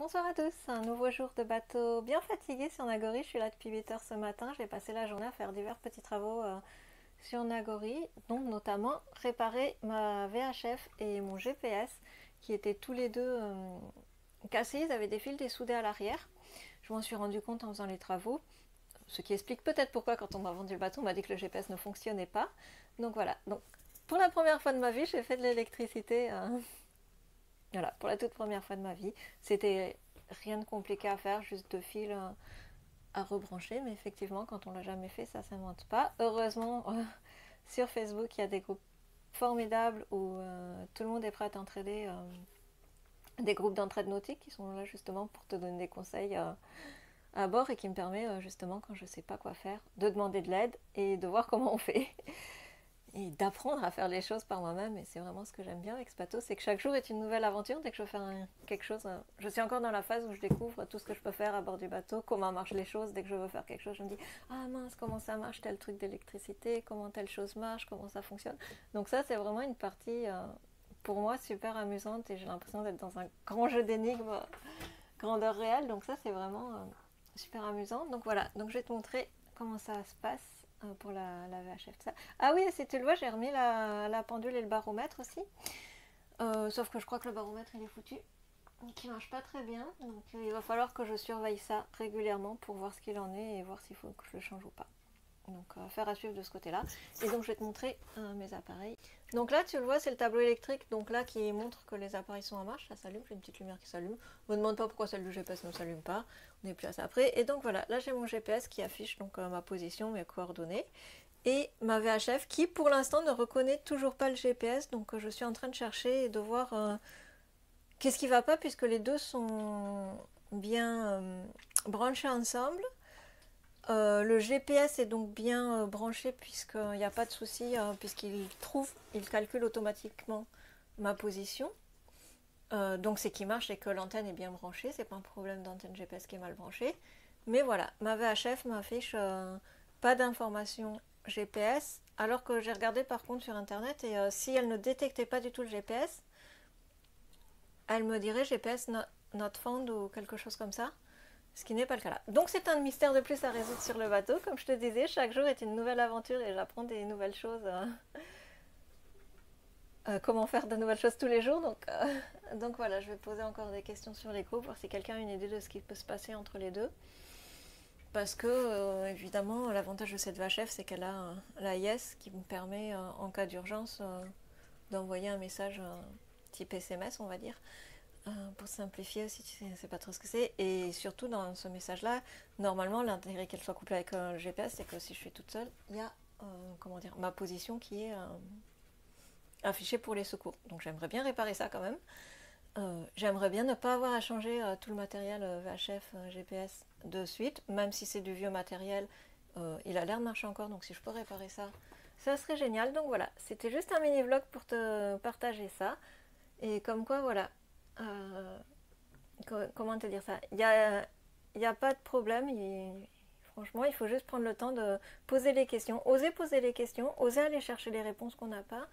Bonsoir à tous, un nouveau jour de bateau bien fatigué sur Nagori. Je suis là depuis 8 heures ce matin. J'ai passé la journée à faire divers petits travaux sur Nagori, donc notamment réparer ma VHF et mon GPS qui étaient tous les deux cassés. Ils avaient des fils dessoudés à l'arrière. Je m'en suis rendu compte en faisant les travaux, ce qui explique peut-être pourquoi quand on m'a vendu le bateau, on m'a dit que le GPS ne fonctionnait pas. Donc voilà, donc pour la première fois de ma vie, j'ai fait de l'électricité. Voilà, pour la toute première fois de ma vie. C'était rien de compliqué à faire, juste deux fils à rebrancher, mais effectivement, quand on l'a jamais fait, ça s'invente pas. Heureusement, sur Facebook, il y a des groupes formidables où tout le monde est prêt à t'entraider. Des groupes d'entraide nautique qui sont là justement pour te donner des conseils à bord et qui me permet justement, quand je sais pas quoi faire, de demander de l'aide et de voir comment on fait. Et d'apprendre à faire les choses par moi-même. Et c'est vraiment ce que j'aime bien avec ce bateau, c'est que chaque jour est une nouvelle aventure. Dès que je veux faire quelque chose, je suis encore dans la phase où je découvre tout ce que je peux faire à bord du bateau, comment marchent les choses. Dès que je veux faire quelque chose, je me dis ah mince, comment ça marche tel truc d'électricité, comment telle chose marche, comment ça fonctionne. Donc ça, c'est vraiment une partie pour moi super amusante et j'ai l'impression d'être dans un grand jeu d'énigmes grandeur réelle. Donc ça, c'est vraiment super amusant. Donc voilà, donc je vais te montrer comment ça se passe pour la VHF. Ça. Ah oui, si tu le vois, j'ai remis la pendule et le baromètre aussi. Sauf que je crois que le baromètre il est foutu, donc il marche pas très bien. Donc il va falloir que je surveille ça régulièrement pour voir ce qu'il en est et voir s'il faut que je le change ou pas. Donc affaire à suivre de ce côté-là. Et donc je vais te montrer mes appareils. Donc là tu le vois, c'est le tableau électrique, donc là qui montre que les appareils sont en marche. Ça s'allume, j'ai une petite lumière qui s'allume. Ne me demande pas pourquoi celle du GPS ne s'allume pas. On n'est plus à ça après. Et donc voilà, là j'ai mon GPS qui affiche donc ma position, mes coordonnées. Et ma VHF qui pour l'instant ne reconnaît toujours pas le GPS. Donc je suis en train de chercher et de voir qu'est-ce qui ne va pas puisque les deux sont bien branchés ensemble. Le GPS est donc bien branché puisqu'il n'y a pas de souci, il calcule automatiquement ma position. Donc c'est qu'il marche et que l'antenne est bien branchée, c'est pas un problème d'antenne GPS qui est mal branchée. Mais voilà, ma VHF m'affiche pas d'information GPS, alors que j'ai regardé par contre sur internet et si elle ne détectait pas du tout le GPS, elle me dirait GPS not found ou quelque chose comme ça. Ce qui n'est pas le cas là. Donc c'est un mystère de plus à résoudre sur le bateau. Comme je te disais, chaque jour est une nouvelle aventure et j'apprends des nouvelles choses. Comment faire de nouvelles choses tous les jours. Donc voilà, je vais poser encore des questions sur les groupes, voir si quelqu'un a une idée de ce qui peut se passer entre les deux. Parce que, évidemment, l'avantage de cette VHF, c'est qu'elle a la Yes qui me permet, en cas d'urgence, d'envoyer un message type SMS, on va dire. Pour simplifier si tu sais pas trop ce que c'est. Et surtout dans ce message là, normalement l'intérêt qu'elle soit couplée avec le GPS, c'est que si je suis toute seule, il y a comment dire, ma position qui est affichée pour les secours. Donc j'aimerais bien réparer ça quand même. J'aimerais bien ne pas avoir à changer tout le matériel VHF GPS de suite, même si c'est du vieux matériel, il a l'air de marcher encore, donc si je peux réparer ça, ça serait génial. Donc voilà, c'était juste un mini vlog pour te partager ça. Et comme quoi voilà, comment te dire ça, il y a pas de problème. Franchement, il faut juste prendre le temps de poser les questions, poser les questions, oser aller chercher les réponses qu'on n'a pas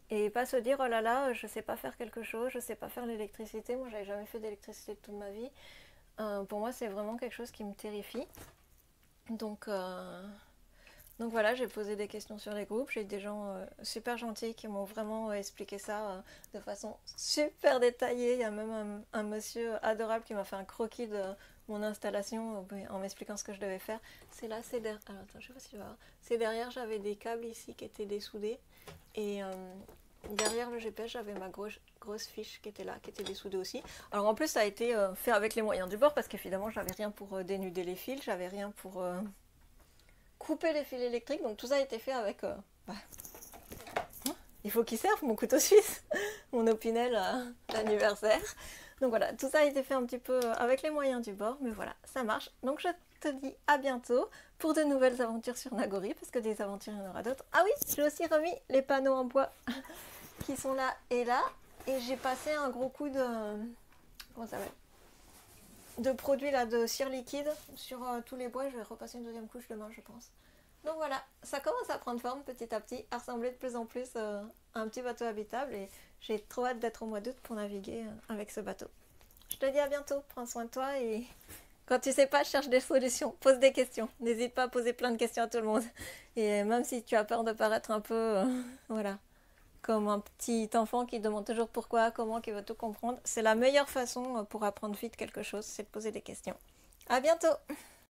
et pas se dire oh là là, je sais pas faire quelque chose, je sais pas faire l'électricité. Moi, j'avais jamais fait d'électricité de toute ma vie. Pour moi, c'est vraiment quelque chose qui me terrifie. Donc, donc voilà, j'ai posé des questions sur les groupes. J'ai eu des gens super gentils qui m'ont vraiment expliqué ça de façon super détaillée. Il y a même un monsieur adorable qui m'a fait un croquis de mon installation en m'expliquant ce que je devais faire. C'est là, c'est derrière. Alors attends, je sais pas si tu vas voir. C'est derrière, j'avais des câbles ici qui étaient dessoudés. Et derrière le GPS, j'avais ma grosse fiche qui était là, qui était dessoudée aussi. Alors en plus, ça a été fait avec les moyens du bord parce qu'évidemment, j'avais rien pour dénuder les fils, j'avais rien pour couper les fils électriques, donc tout ça a été fait avec il faut qu'il serve mon couteau suisse mon opinel d'anniversaire. Donc voilà, tout ça a été fait un petit peu avec les moyens du bord, mais voilà, ça marche. Donc je te dis à bientôt pour de nouvelles aventures sur Nagori, parce que des aventures il y en aura d'autres. Ah oui, j'ai aussi remis les panneaux en bois qui sont là, et j'ai passé un gros coup de comment ça s'appelle, de produits là, de cire liquide sur tous les bois. Je vais repasser une deuxième couche demain, je pense. Donc voilà, ça commence à prendre forme petit à petit, à ressembler de plus en plus à un petit bateau habitable, et j'ai trop hâte d'être au mois d'août pour naviguer avec ce bateau. Je te dis à bientôt, prends soin de toi et quand tu sais pas, cherche des solutions, pose des questions. N'hésite pas à poser plein de questions à tout le monde. Et même si tu as peur de paraître un peu, voilà, comme un petit enfant qui demande toujours pourquoi, comment, qui veut tout comprendre, c'est la meilleure façon pour apprendre vite quelque chose, c'est de poser des questions. À bientôt!